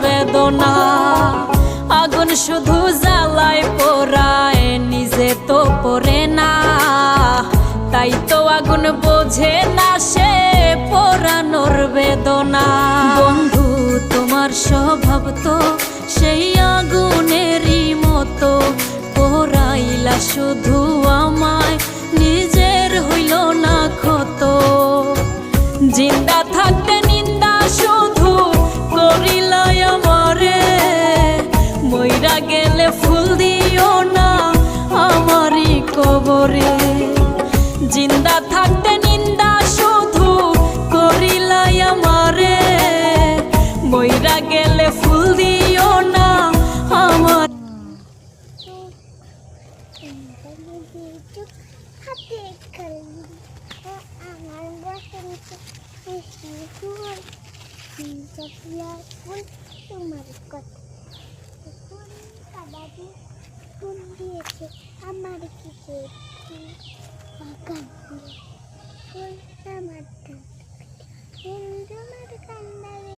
বেদনা। আগুন শুধু জ্বালায় পোড়ায়, নিজে তো পড়ে না, তাই তো আগুন বোঝে না সে পোড়ানোর বেদনা। বন্ধু তোমার স্বভাব তো সেই আগুনেরই মতো, পোড়াইলা শুধু আমায়, নিজের হইল না ক্ষত। জিন্দা থাকতে নিন্দা শুধু করিলাই আমারে, মইরা গেলে ফুল দিও না আমারই কবরে। জিন্দা থাকতে নিন্দা শুধু করিলাই আমারে, মইরা গেলে ফুল দিও না আমার। তোমার কথা দাদাজি ফুল দিয়েছে আমার কিছু ফুল আমার কান্দারে